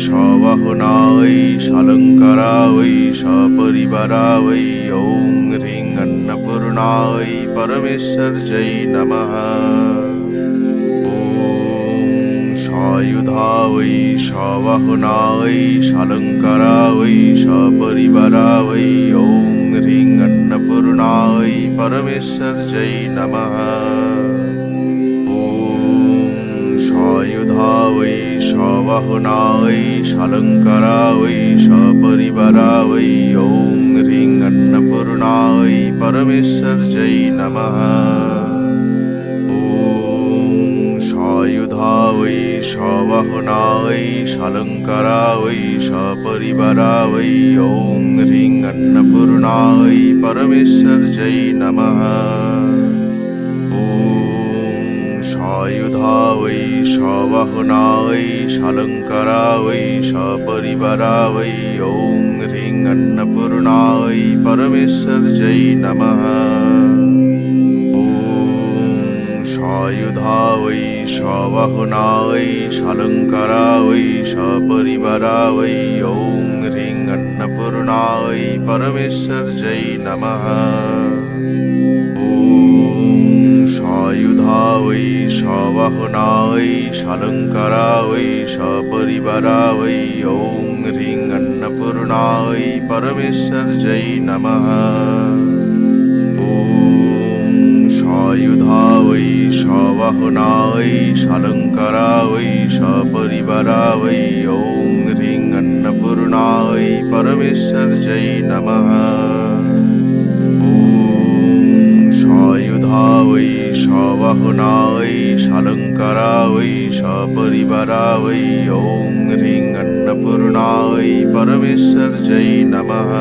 सवाहना वै शालङ्कारा वै सपरिवारा वै ॐ ह्रीं अन्नपूर्णा वै परमेश्वर्यै नमः। सायुधा वै सवाहना वै शालङ्कारा वै सपरिवारा वै ॐ ह्रीं अन्नपूर्णा वै परमेश्वर्यै नमः। सायुधा वै सवाहना वै शालङ्कारा वै सपरिवारा वै ॐ ह्रीं अन्नपूर्णा वै परमेश्वर्यै नमः। सायुधा वै सवाहना वै शालङ्कारा वै सपरिवारा वै ॐ ह्रीं अन्नपूर्णा वै परमेश्वर्यै नमः। सायुधा वै सवाहना वै शालङ्कारा वै सपरिवारा वै ॐ ह्रीं अन्नपूर्णा वै परमेश्वर्यै नमः। सायुधा वै सवाहना वै शालङ्कारा वै सपरिवारा वै ॐ ह्रीं अन्नपूर्णा वै परमेश्वर्यै नमः। सायुधा वै सवाहना वै शालङ्कारा वै सपरिवारा वै ॐ ह्रीं अन्नपूर्णा वै परमेश्वर्यै नमः। सायुधा वै सवाहना वै शालङ्कारा वै सपरिवारा वै ॐ ह्रीं अन्नपूर्णा वै परमेश्वर्यै नमः। सायुधा वै सवाहना वै शालङ्कारा वै सपरिवारा वै ॐ ह्रीं अन्नपूर्णा वै परमेश्वर्यै नमः।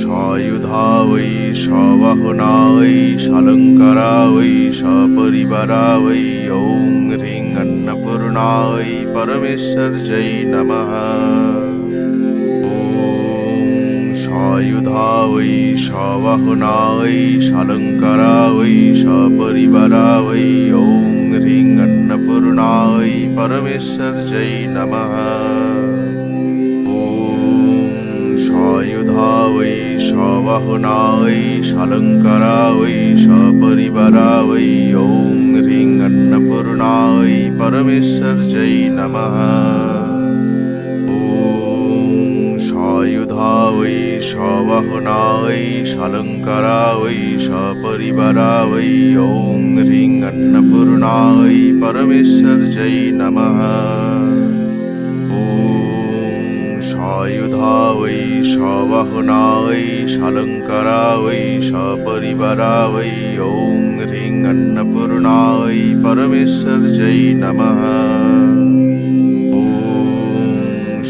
सायुधा वै सवाहना वै शालङ्कारा वै सपरिवारा वै ॐ ह्रीं अन्नपूर्णा वै परमेश्वर्यै नमः। सायुधा वै सवाहना वै शालङ्कारा वै सपरिवारा वै ॐ ह्रीं अन्नपूर्णा वै परमेश्वर्यै नमः। सायुधा वै सवाहना वै शालङ्कारा वै सपरिवारा वै ॐ ह्रीं अन्नपूर्णा वै परमेश्वर्यै नमः। सायुधा वै सवाहना वै शालङ्कारा वै सपरिवारा वै ॐ ह्रीं अन्नपूर्णा वै परमेश्वर्यै नमः। सायुधा वै सवाहना वै शालङ्कारा वै सपरिवारा वै ॐ ह्रीं अन्नपूर्णा वै परमेश्वर्यै नमः।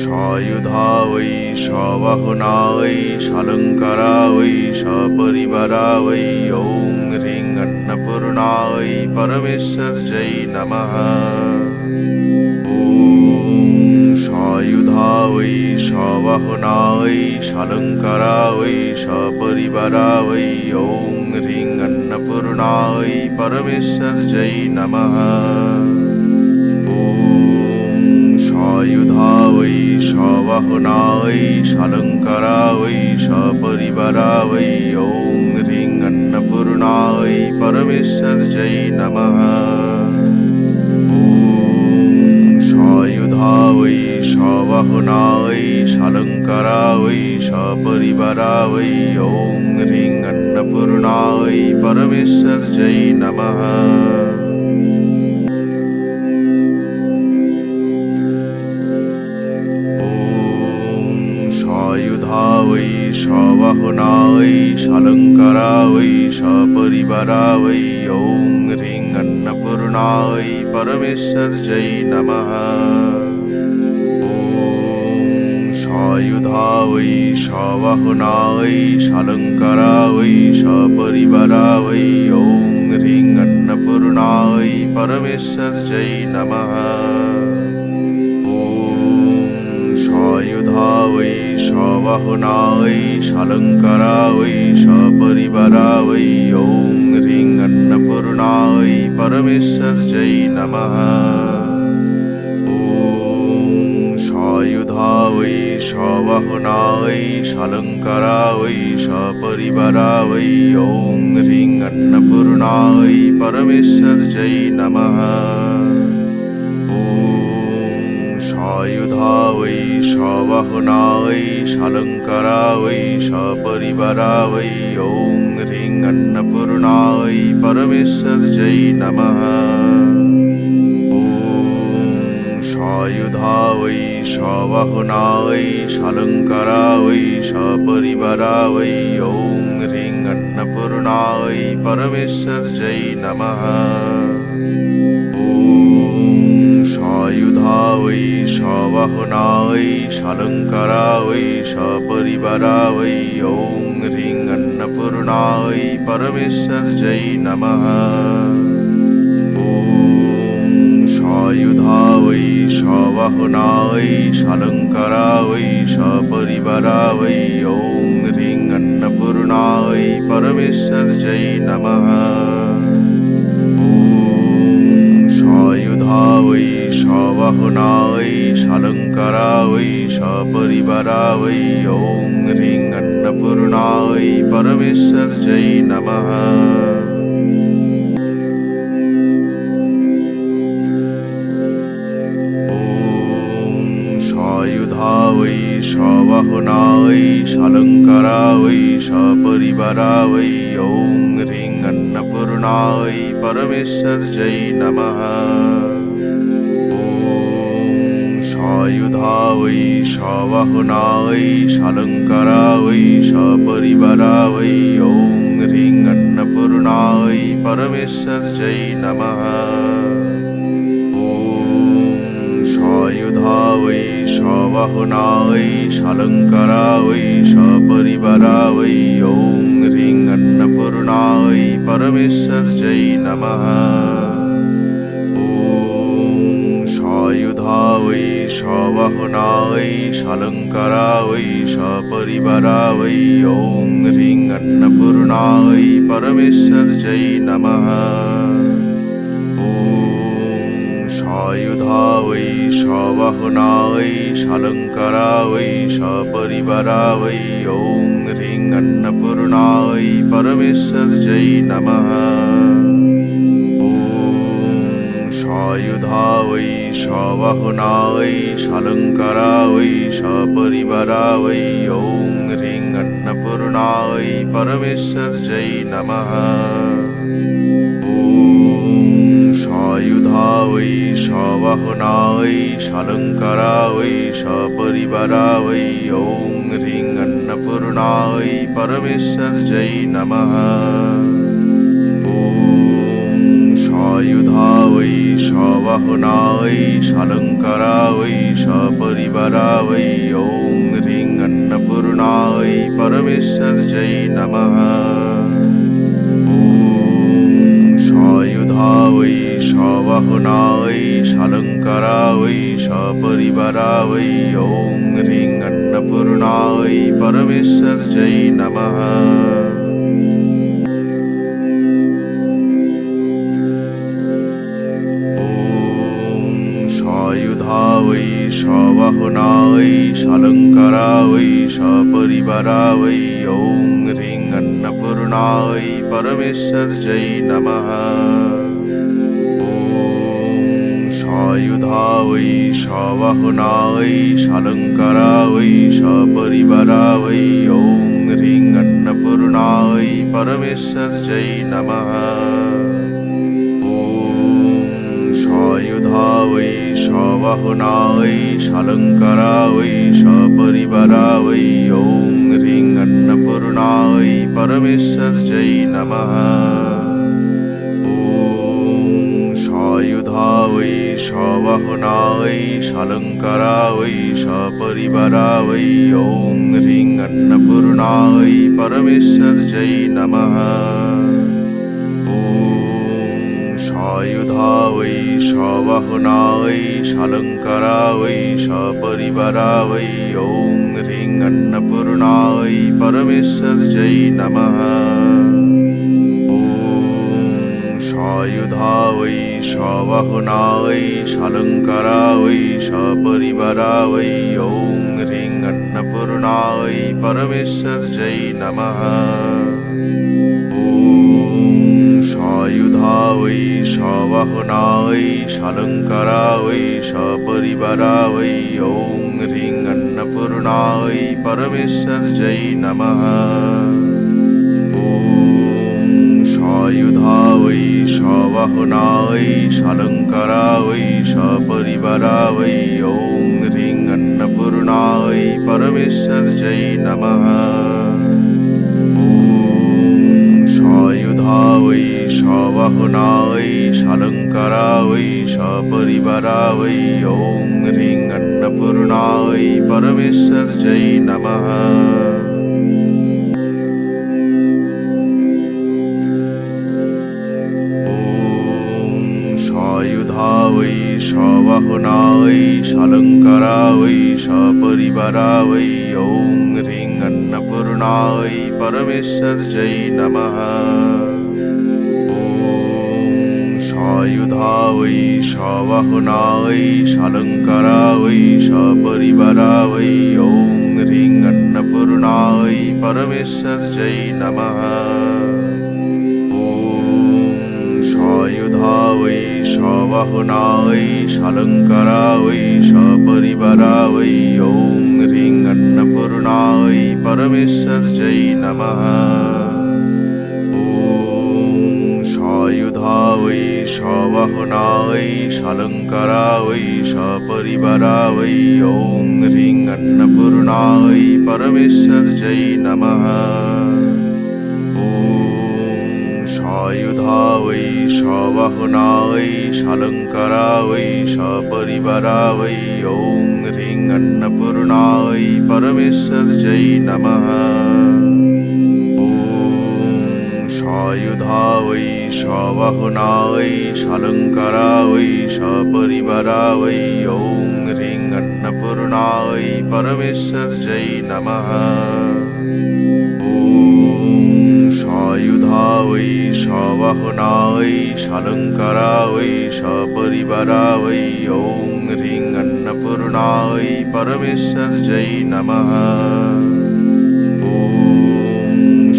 सायुधा वै सवाहना वै शालङ्कारा वै सपरिवारा वै ॐ ह्रीं अन्नपूर्णा वै परमेश्वर्यै नमः। सायुधा वै सवाहना वै शालङ्कारा वै सपरिवारा वै ॐ ह्रीं अन्नपूर्णा वै परमेश्वर्यै नमः। सायुधा वै सवाहना वै शालङ्कारा वै सपरिवारा वै ॐ ह्रीं अन्नपूर्णा वै परमेश्वर्यै नमः। सायुधा वै सवाहना वै शालङ्कारा वै सपरिवारा वै ॐ ह्रीं अन्नपूर्णा वै परमेश्वर्यै नमः। सायुधा वै सवाहना वै शालङ्कारा वै सपरिवारा वै ॐ ह्रीं अन्नपूर्णा वै परमेश्वर्यै नमः। सायुधा वै सवाहना वै शालङ्कारा वै सपरिवारा वै ॐ ह्रीं अन्नपूर्णा वै परमेश्वर्यै नमः। सायुधा वै सवाहना वै शालङ्कारा वै सपरिवारा वै ॐ ह्रीं परमेश्वर्यै नमः। ॐ सायुधा वै सवाहना वै शालङ्कारा वै सपरिवारा वै ॐ ह्रीं अन्नपूर्णा वै परमेश्वर्यै नमः। ॐ सायुधा वै सवाहना वै शालङ्कारा वै सपरिवारा वै ॐ ह्रीं अन्नपूर्णा वै परमेश्वर्यै नमः। सायुधा वै सवाहना वै शालङ्कारा वै सपरिवारा वै ॐ ह्रीं अन्नपूर्णा वै परमेश्वर्यै नमः। ॐ सायुधा वै सवाहना वै शालङ्कारा वै सपरिवारा वै ॐ ह्रीं अन्नपूर्णा वै परमेश्वर्यै नमः। सायुधा वै सवाहना वै शालङ्कारा वै सपरिवारा वै ॐ ह्रीं अन्नपूर्णा वै परमेश्वर्यै नमः। ॐ सायुधा वै सवाहना वै शालङ्कारा वै सपरिवारा वै ॐ ह्रीं अन्नपूर्णा वै परमेश्वर्यै नमः। सायुधा वै सवाहना वै शालङ्कारा वै सपरिवारा वै ॐ ह्रीं अन्नपूर्णा वै परमेश्वर्यै नमः। ॐ सायुधा वै सवाहना वै शालङ्कारा वै सपरिवारा वै ॐ ह्रीं अन्नपूर्णा वै परमेश्वर्यै नमः। सायुधा वै सवाहना वै शालङ्कारा वै सपरिवारा वै ॐ ह्रीं अन्नपूर्णा वै परमेश्वर्यै नमः। ॐ सायुधा वै सवाहना वै शालङ्कारा वै सपरिवारा वै ॐ ह्रीं अन्नपूर्णा वै परमेश्वर्यै नमः। सायुधा वै सवाहना वै शालङ्कारा वै सपरिवारा वै ॐ ह्रीं अन्नपूर्णा वै परमेश्वर्यै नमः। ॐ सायुधा वै सवाहना वै शालङ्कारा वै सपरिवारा वै ॐ ह्रीं अन्नपूर्णा वै परमेश्वर्यै नमः। सायुधा वै सवाहना वै शालङ्कारा वै सपरिवारा वै ॐ ह्रीं अन्नपूर्णा वै परमेश्वर्यै नमः। ॐ सायुधा वै सवाहना वै शालङ्कारा वै सपरिवारा वै ॐ ह्रीं अन्नपूर्णा वै परमेश्वर्यै नमः। सायुधा वै सवाहना वै शालङ्कारा वै सपरिवारा वै ॐ ह्रीं अन्नपूर्णा वै परमेश्वर्यै नमः। ॐ सायुधा वै सवाहना वै शालङ्कारा वै सपरिवारा वै ॐ ह्रीं अन्नपूर्णा वै परमेश्वर्यै नमः। सायुधा वै सवाहना वै शालङ्कारा वै सपरिवारा वै ॐ ह्रीं अन्नपूर्णा वै परमेश्वर्यै नमः। ॐ सायुधा वै सवाहना वै शालङ्कारा वै सपरिवारा वै ॐ ह्रीं अन्नपूर्णा वै परमेश्वर्यै नमः। सायुधा वै सवाहना वै शालङ्कारा वै सपरिवारा वै ॐ ह्रीं अन्नपूर्णा वै परमेश्वर्यै नमः। ॐ सायुधा वै सवाहना वै शालङ्कारा वै सपरिवारा वै ॐ ह्रीं अन्नपूर्णा वै परमेश्वर्यै नमः। सायुधा सायुधा वै सवाहना वै शालङ्कारा वै सपरिवारा वै ॐ ह्रीं अन्नपूर्णा वै परमेश्वर्यै नमः। सायुधा वै सवाहना वै शालङ्कारा वै सपरिवारा वै ॐ ह्रीं अन्नपूर्णा वै परमेश्वर्यै नमः। सायुधा वै सवाहना वै शालङ्कारा वै सपरिवारा वै ॐ ह्रीं अन्नपूर्णा वै परमेश्वर्यै नमः। सायुधा वै सवाहना वै शालङ्कारा वै सपरिवारा वै ॐ ह्रीं अन्नपूर्णा वै परमेश्वर्यै नमः। सायुधा वै सवाहना वै शालङ्कारा वै सपरिवारा वै ॐ ह्रीं अन्नपूर्णा वै परमेश्वर्यै नमः। सायुधा वै सवाहना वै शालङ्कारा वै सपरिवारा वै ॐ ह्रीं अन्नपूर्णा वै परमेश्वर्यै नमः। सायुधा वै सवाहना वै शालङ्कारा वै सपरिवारा वै ॐ ह्रीं अन्नपूर्णा वै परमेश्वर्यै नमः। सायुधा वै सवाहना वै शालङ्कारा वै सपरिवारा वै ॐ ह्रीं अन्नपूर्णा वै परमेश्वर्यै नमः। सायुधा वै सवाहना वै शालङ्कारा वै सपरिवारा वै ॐ ह्रीं अन्नपूर्णा वै परमेश्वर्यै नमः। सायुधा वै सवाहना वै शालङ्कारा वै सपरिवारा वै ॐ ह्रीं अन्नपूर्णा वै परमेश्वर्यै नमः। सायुधा वै सवाहना वै शालङ्कारा वै सपरिवारा वै ॐ ह्रीं अन्नपूर्णा वै परमेश्वर्यै नमः।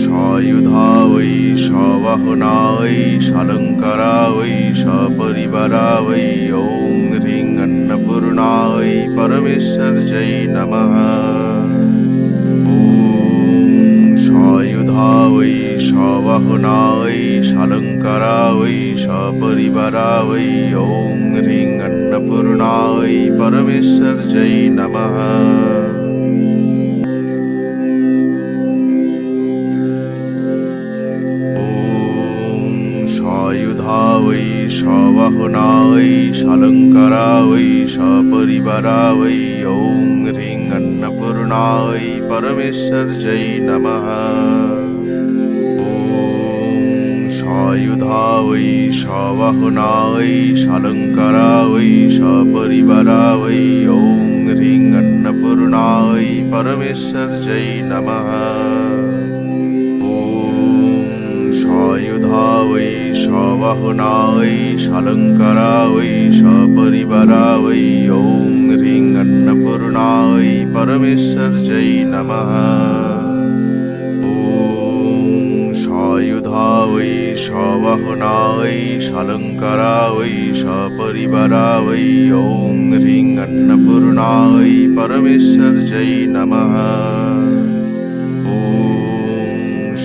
सायुधा वै सवाहना वै शालङ्कारा वै सपरिवारा वै ॐ ह्रीं अन्नपूर्णा वै परमेश्वर्यै नमः। सायुधा वै सवाहना वै शालङ्कारा वै सपरिवारा वै ॐ ह्रीं अन्नपूर्णा वै परमेश्वर्यै नमः। सायुधा वै सवाहना वै शालङ्कारा वै सपरिवारा वै ॐ ह्रीं अन्नपूर्णा वै परमेश्वर्यै नमः। सायुधा वै सवाहना वै शालङ्कारा वै सपरिवारा वै ॐ ह्रीं अन्नपूर्णा वै परमेश्वर्यै नमः। सायुधा वै सवाहना वै शालङ्कारा वै सपरिवारा वै ॐ ह्रीं अन्नपूर्णा वै परमेश्वर्यै नमः। सायुधा वै सवाहना वै शालङ्कारा वै सपरिवारा वै ॐ ह्रीं अन्नपूर्णा वै परमेश्वर्यै नमः।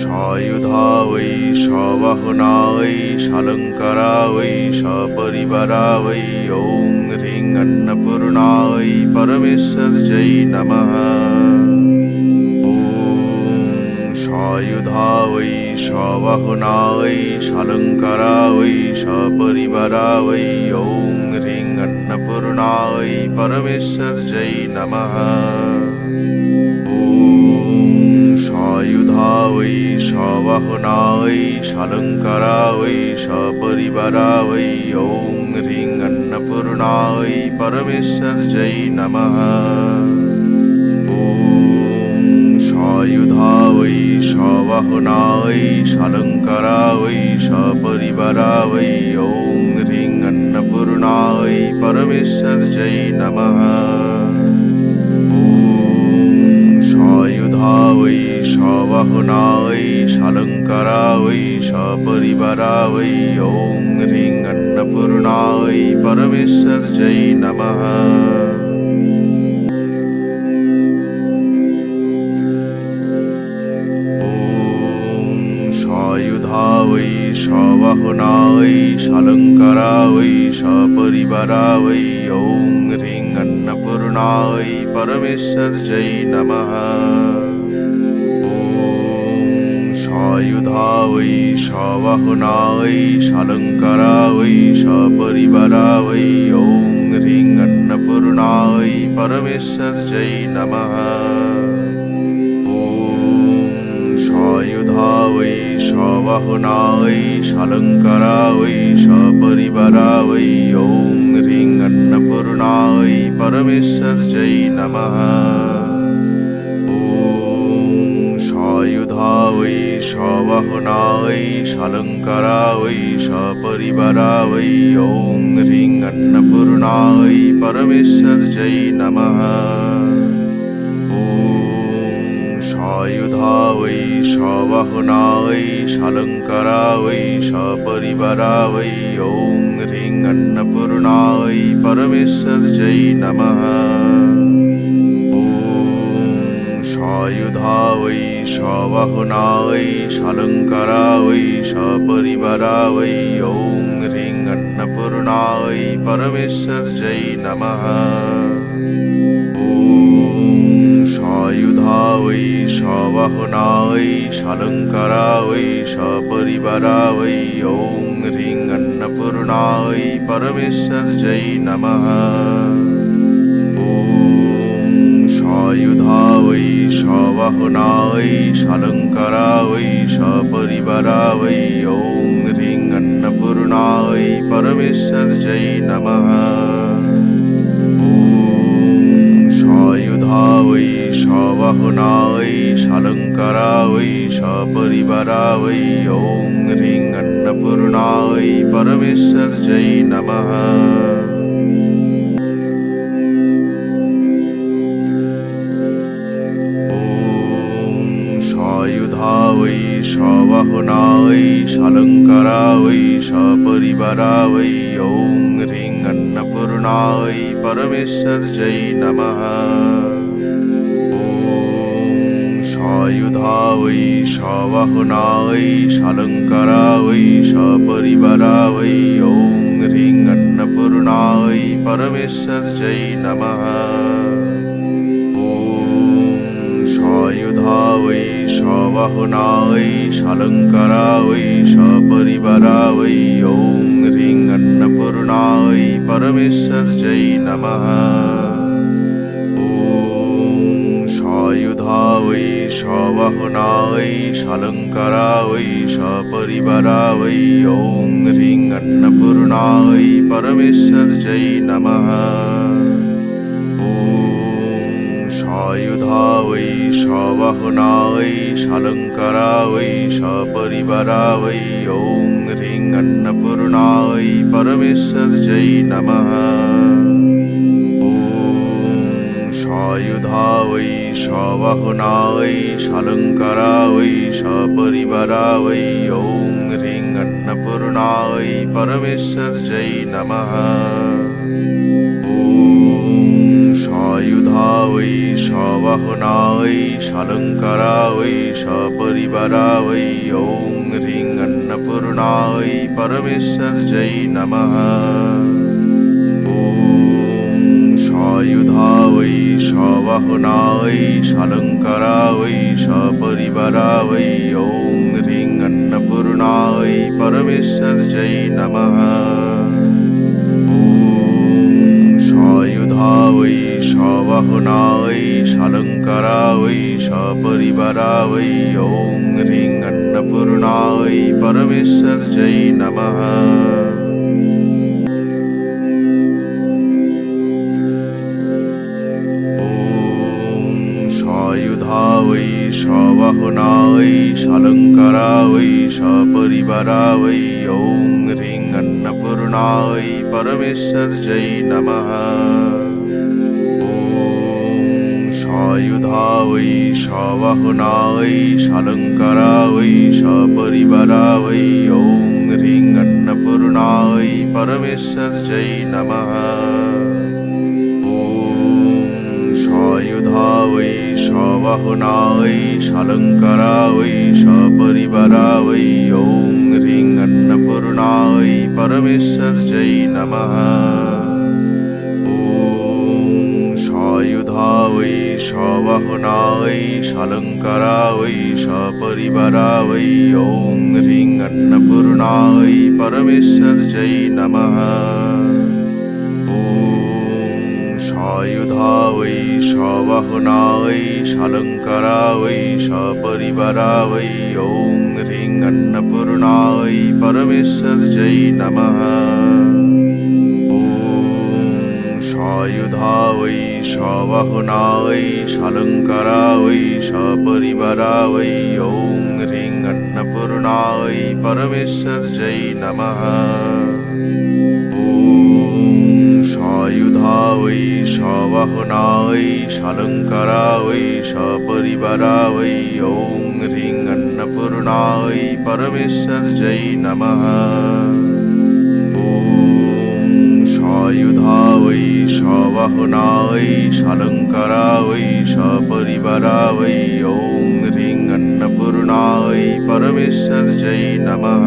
सायुधा वै सवाहना वै शालङ्कारा वै सपरिवारा वै ॐ ह्रीं अन्नपूर्णा वै परमेश्वर्यै नमः। सायुधा वै सवाहना वै शालङ्कारा वै सपरिवारा वै ॐ ह्रीं अन्नपूर्णा वै परमेश्वर्यै नमः। सायुधा वै सवाहना वै शालङ्कारा वै सपरिवारा वै ॐ ह्रीं अन्नपूर्णा वै परमेश्वर्यै नमः। सायुधा वै सवाहना वै शालङ्कारा वै सपरिवारा वै ॐ अन्नपूर्णायै परमेश्वर्यै नमः। सायुधा वै सवाहना वै शालङ्कारा वै सपरिवारा वै ॐ ह्रीं अन्नपूर्णायै परमेश्वर्यै नमः। सायुधा वै सवाहना वै शालङ्कारा वै सपरिवारा वै ॐ ह्रीं अन्नपूर्णायै परमेश्वर्यै नमः। सायुधा वै सवाहना वै शालङ्कारा वै सपरिवारा वै ॐ ह्रीं अन्नपूर्णायै परमेश्वर्यै नमः। सायुधा वै सवाहना वै शालङ्कारा वै सपरिवारा वै ॐ ह्रीं अन्नपूर्णायै परमेश्वर्यै नमः। सायुधा वै सवाहना वै शालङ्कारा वै सपरिवारा वै ॐ ह्रीं अन्नपूर्णायै परमेश्वर्यै नमः। सायुधा वै सवाहना वै शालङ्कारा वै सपरिवारा वै ॐ ह्रीं अन्नपूर्णायै परमेश्वर्यै नमः। सायुधा वै सवाहना वै शालङ्कारा वै सपरिवारा वै ॐ ह्रीं अन्नपूर्णायै परमेश्वर्यै नमः। सायुधा वै सवाहना वै शालङ्कारा वै सपरिवारा वै ॐ ह्रीं अन्नपूर्णायै परमेश्वर्यै नमः। सायुधा वै सवाहना वै शालङ्कारा वै सपरिवारा वै ॐ ह्रीं अन्नपूर्णायै परमेश्वर्यै नमः। सायुधा वै सवाहना वै शालङ्कारा वै सपरिवारा वै ॐ ह्रीं अन्नपूर्णायै परमेश्वर्यै नमः। सायुधा वै सवाहना वै शालङ्कारा वै सपरिवारा वै ॐ ह्रीं अन्नपूर्णायै परमेश्वर्यै नमः। सायुधा वै सवाहना वै शालङ्कारा वै सपरिवारा वै ॐ ह्रीं अन्नपूर्णायै परमेश्वर्यै नमः। सायुधा वै सवाहना वै शालङ्कारा वै सपरिवारा वै ॐ ह्रीं अन्नपूर्णायै परमेश्वर्यै नमः। सायुधा वै सवाहना वै शालङ्कारा वै सपरिवारा वै ॐ ह्रीं अन्नपूर्णायै परमेश्वर्यै नमः। सायुधा वै सवाहना वै शालङ्कारा वै सपरिवारा वै ॐ ह्रीं अन्नपूर्णायै परमेश्वर्यै नमः। सायुधा वै सवाहना वै शालङ्कारा वै सपरिवारा वै ॐ ह्रीं अन्नपूर्णायै परमेश्वर्यै नमः। सायुधा वै सवाहना वै शालङ्कारा वै सपरिवारा वै ॐ ह्रीं अन्नपूर्णायै परमेश्वर्यै नमः। सायुधा वै सवाहना वै शालङ्कारा वै सपरिवारा वै ॐ ह्रीं अन्नपूर्णायै परमेश्वर्यै नमः। सायुधा वै सवाहना वै शालङ्कारा वै सपरिवारा वै ॐ ह्रीं अन्नपूर्णायै परमेश्वर्यै नमः। सायुधा वै सवाहना वै शालङ्कारा वै सपरिवारा वै ॐ ह्रीं अन्नपूर्णायै अन्नपूर्णायै परमेश्वर्यै नमः। सायुधा वै सवाहनायै शालङ्कारा वै सपरिवारा वै ॐ ह्रीं अन्नपूर्णायै परमेश्वर्यै नमः। सायुधा वै सवाहनायै शालङ्कारा वै सपरिवारा वै ॐ ह्रीं अन्नपूर्णायै परमेश्वर्यै नमः। सायुधा वै सवाहनायै शालङ्कारा वै सपरिवारा वै ॐ ह्रीं अन्नपूर्णायै परमेश्वर्यै नमः। सायुधा वै सवाहनायै शालङ्कारा वै सपरिवारा वै ॐ ह्रीं अन्नपूर्णायै परमेश्वर्यै नमः। सायुधा वै सवाहनायै शालङ्कारा वै सपरिवारा वै ॐ ह्रीं अन्नपूर्णायै परमेश्वर्यै नमः। सायुधा वै सवाहनायै शालङ्कारा वै सपरिवारा वै ॐ ह्रीं अन्नपूर्णायै परमेश्वर्यै नमः। सायुधा वै सवाहनायै शालङ्कारा वै सपरिवारा वै ॐ ह्रीं अन्नपूर्णायै परमेश्वर्यै नमः।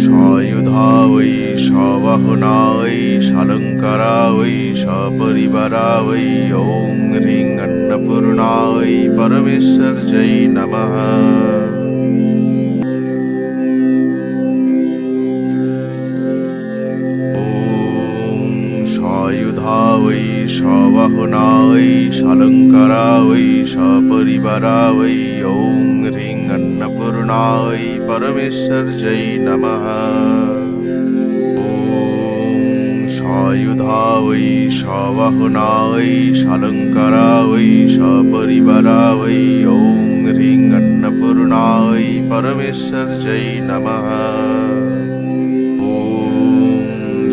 सायुधा वै सवाहनायै शालङ्कारा वै सपरिवारा वै ॐ ह्रीं अन्नपूर्णायै परमेश्वर्यै नमः। सायुधा वै सवाहनायै शालङ्कारा वै सपरिवारा वै ॐ ह्रीं अन्नपूर्णायै परमेश्वर्यै नमः। सायुधा वै सवाहनायै शालङ्कारा वै सपरिवारा वै ॐ ह्रीं अन्नपूर्णायै परमेश्वर्यै नमः।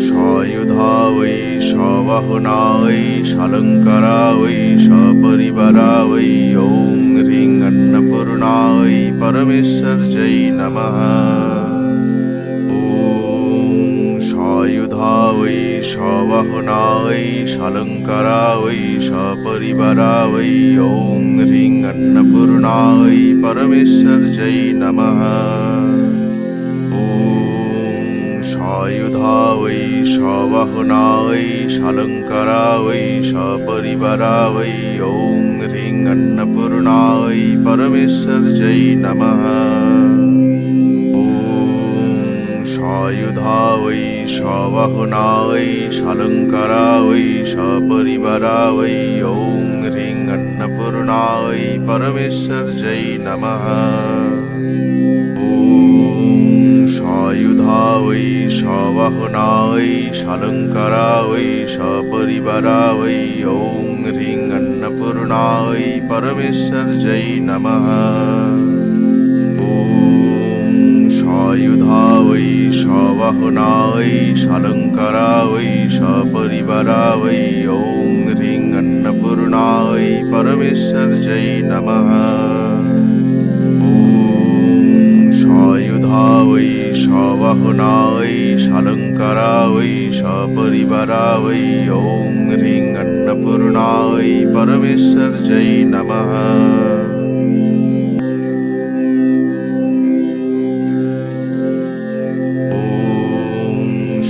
सायुधा वै सवाहनायै शालङ्कारा वै सपरिवारा वै ॐ ह्रीं अन्नपूर्णायै परमेश्वर्यै नमः। सायुधा वै सवाहनायै शालङ्कारा वै सपरिवारा वै ॐ ह्रीं अन्नपूर्णायै परमेश्वर्यै नमः। सायुधा वै सवाहनायै शालङ्कारा वै सपरिवारा वै ॐ ह्रीं अन्नपूर्णायै परमेश्वर्यै नमः। सायुधा वै सवाहनायै शालङ्कारा वै सपरिवारा वै ॐ ह्रीं अन्नपूर्णायै परमेश्वर्यै नमः। सायुधा वै सवाहनायै शालङ्कारा वै सपरिवारा वै ॐ ह्रीं अन्नपूर्णायै परमेश्वर्यै नमः। सायुधा वै सवाहनायै शालङ्कारा वै सपरिवारा वै ॐ ह्रीं अन्नपूर्णायै परमेश्वर्यै नमः। सायुधा वै सवाहनायै शालङ्कारा वै सपरिवारा वै ॐ ह्रीं अन्नपूर्णायै परमेश्वर्यै नमः।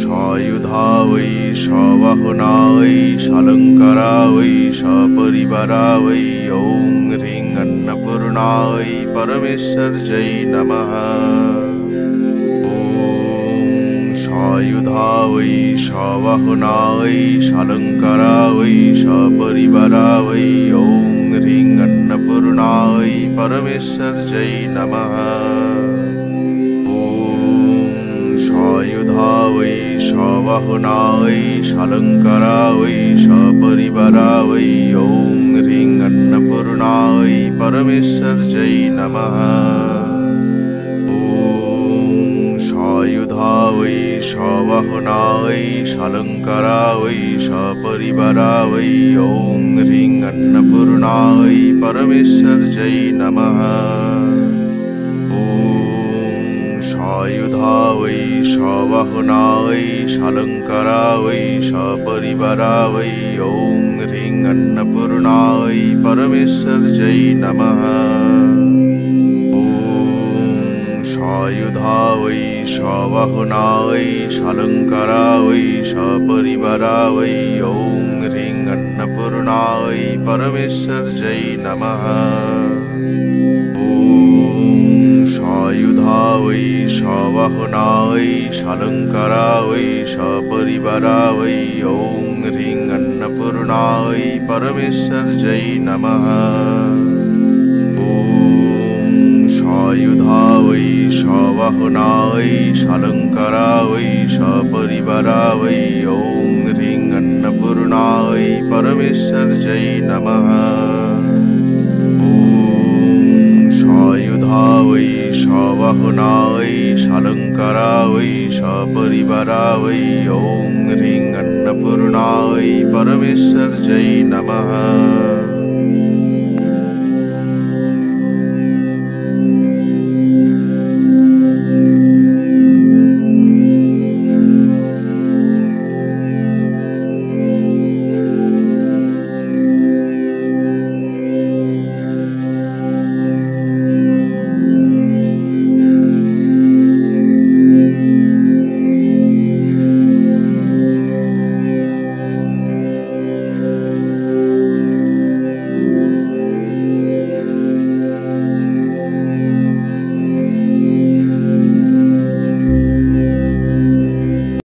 सायुधा वै सवाहनायै शालङ्कारा वै सपरिवारा वै ॐ ह्रीं अन्नपूर्णायै परमेश्वर्यै नमः। सायुधा वै सवाहनायै शालङ्कारा वै सपरिवारा वै ॐ ह्रीं अन्नपूर्णायै परमेश्वर्यै नमः। सायुधा वै सवाहनायै शालङ्कारा वै सपरिवारा वै ॐ ह्रीं अन्नपूर्णायै परमेश्वर्यै नमः। सवाहनाय शालङ्काराय सपरिवाराय ॐ ह्रीं अन्नपूर्णाय परमेश्वर्यै नमः। सायुधाय सवाहनाय शालङ्काराय सपरिवाराय ॐ ह्रीं अन्नपूर्णाय परमेश्वर्यै नमः। सायुधाय सवाहनाय शालङ्काराय सपरिवाराय ॐ ह्रीं अन्नपूर्णाय परमेश्वर्यै नमः। सायुधाय सवाहनाय शालङ्काराय सपरिवाराय ॐ ह्रीं अन्नपूर्णाय परमेश्वर्यै नमः। सायुधाय सवाहनाय शालङ्काराय सपरिवाराय ॐ ह्रीं अन्नपूर्णाय परमेश्वर्यै नमः। सायुधाय सवाहनाय शालङ्काराय सपरिवाराय ॐ ह्रीं अन्नपूर्णाय परमेश्वर्यै नमः।